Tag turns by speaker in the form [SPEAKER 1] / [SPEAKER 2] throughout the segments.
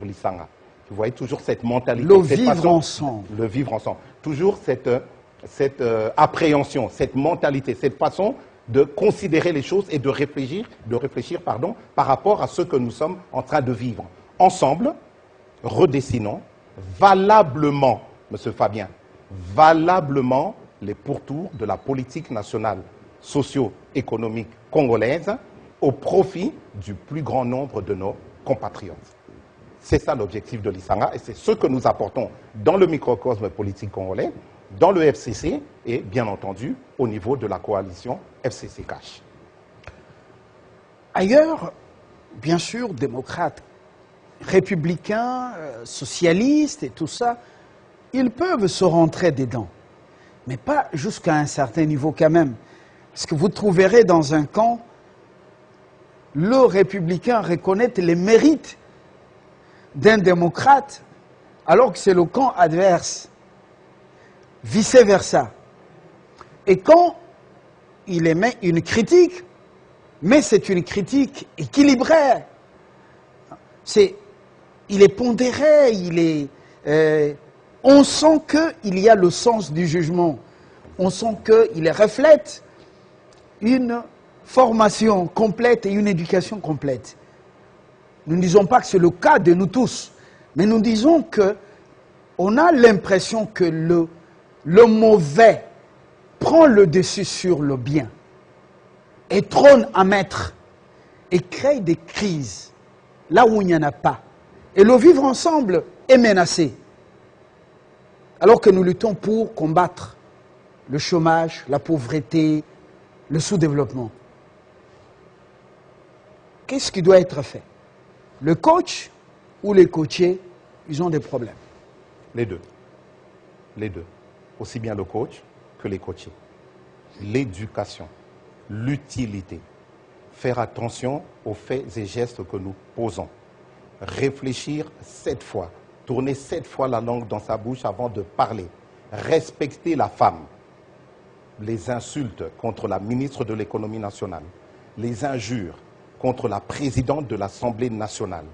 [SPEAKER 1] Lissanga. Vous voyez toujours cette mentalité.
[SPEAKER 2] Le vivre ensemble.
[SPEAKER 1] Le vivre ensemble. Toujours cette appréhension, cette mentalité, cette façon de considérer les choses et de réfléchir par rapport à ce que nous sommes en train de vivre. Ensemble, redessinons valablement, M. Fabien, valablement les pourtours de la politique nationale socio-économique congolaise au profit du plus grand nombre de nos compatriotes. C'est ça l'objectif de l'Issanga et c'est ce que nous apportons dans le microcosme politique congolais, dans le FCC et bien entendu au niveau de la coalition FCC-CACH.
[SPEAKER 2] Ailleurs, bien sûr, démocrates, républicains, socialistes et tout ça, ils peuvent se rentrer dedans, mais pas jusqu'à un certain niveau quand même. Parce que vous trouverez dans un camp, le républicain reconnaît les mérites d'un démocrate, alors que c'est le camp adverse, vice-versa. Et quand il émet une critique, mais c'est une critique équilibrée, il est pondéré, on sent qu'il y a le sens du jugement, on sent qu'il reflète une formation complète et une éducation complète. Nous ne disons pas que c'est le cas de nous tous, mais nous disons qu'on a l'impression que le mauvais prend le dessus sur le bien et trône à maître et crée des crises là où il n'y en a pas. Et le vivre ensemble est menacé. Alors que nous luttons pour combattre le chômage, la pauvreté, le sous-développement. Qu'est-ce qui doit être fait? Le coach ou les coachés, ils ont des problèmes.
[SPEAKER 1] Les deux. Les deux. Aussi bien le coach que les coachés. L'éducation, l'utilité. Faire attention aux faits et gestes que nous posons. Réfléchir 7 fois. Tourner 7 fois la langue dans sa bouche avant de parler. Respecter la femme. Les insultes contre la ministre de l'économie nationale. Les injures contre la présidente de l'Assemblée nationale,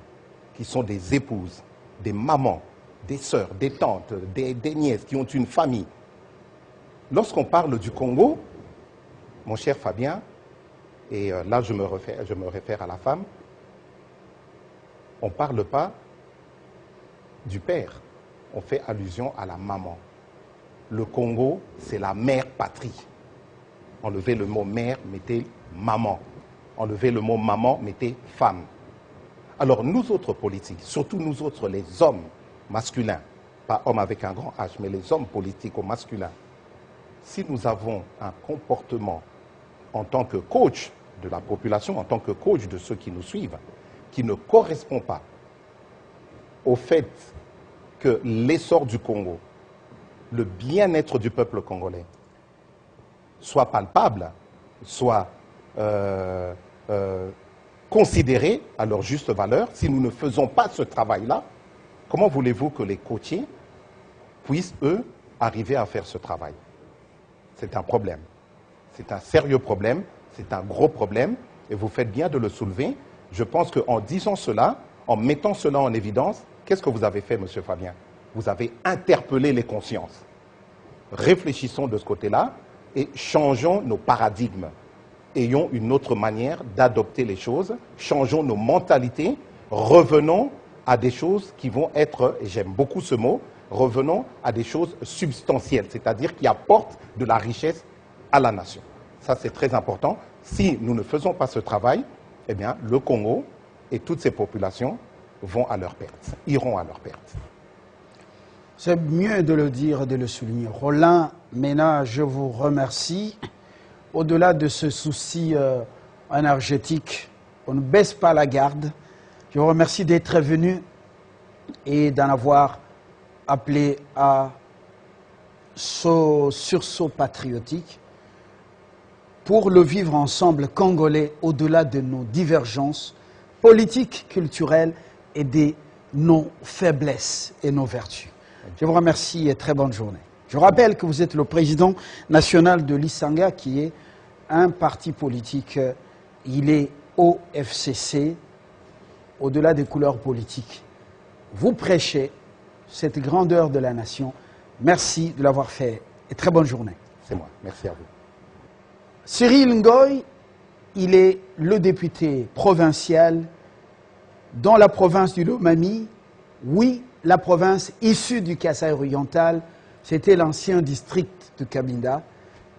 [SPEAKER 1] qui sont des épouses, des mamans, des sœurs, des tantes, des nièces, qui ont une famille. Lorsqu'on parle du Congo, mon cher Fabien, et là je me réfère à la femme, on ne parle pas du père, on fait allusion à la maman. Le Congo, c'est la mère patrie. Enlevez le mot mère, mettez maman. Enlevez le mot maman, mettez femme. Alors nous autres politiques, surtout nous autres les hommes masculins, pas hommes avec un grand H, mais les hommes politiques au masculin, si nous avons un comportement en tant que coach de la population, en tant que coach de ceux qui nous suivent, qui ne correspond pas au fait que l'essor du Congo, le bien-être du peuple congolais, soit palpable, soit considérés à leur juste valeur, si nous ne faisons pas ce travail-là, comment voulez-vous que les coachés puissent, eux, arriver à faire ce travail? C'est un problème. C'est un sérieux problème, c'est un gros problème, et vous faites bien de le soulever. Je pense qu'en disant cela, en mettant cela en évidence, qu'est-ce que vous avez fait, M. Fabien? Vous avez interpellé les consciences. Réfléchissons de ce côté-là et changeons nos paradigmes. Ayons une autre manière d'adopter les choses, changeons nos mentalités, revenons à des choses qui vont être, et j'aime beaucoup ce mot, revenons à des choses substantielles, c'est-à-dire qui apportent de la richesse à la nation. Ça, c'est très important. Si nous ne faisons pas ce travail, eh bien, le Congo et toutes ses populations vont à leur perte, iront à leur perte.
[SPEAKER 2] C'est mieux de le dire et de le souligner. Roland Mena, je vous remercie. Au-delà de ce souci énergétique, on ne baisse pas la garde. Je vous remercie d'être venu et d'en avoir appelé à ce sursaut patriotique pour le vivre ensemble congolais au-delà de nos divergences politiques, culturelles et de nos faiblesses et nos vertus. Je vous remercie et très bonne journée. Je rappelle que vous êtes le président national de l'Issanga, qui est un parti politique. Il est au FCC, au-delà des couleurs politiques. vous prêchez cette grandeur de la nation. Merci de l'avoir fait et très bonne journée.
[SPEAKER 1] C'est moi. Merci à vous.
[SPEAKER 2] Cyril Ngoy, il est le député provincial dans la province du Lomami. Oui, la province issue du Kasaï oriental, c'était l'ancien district de Cabinda.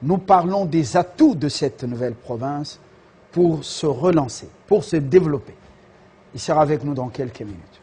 [SPEAKER 2] Nous parlons des atouts de cette nouvelle province pour se relancer, pour se développer. Il sera avec nous dans quelques minutes.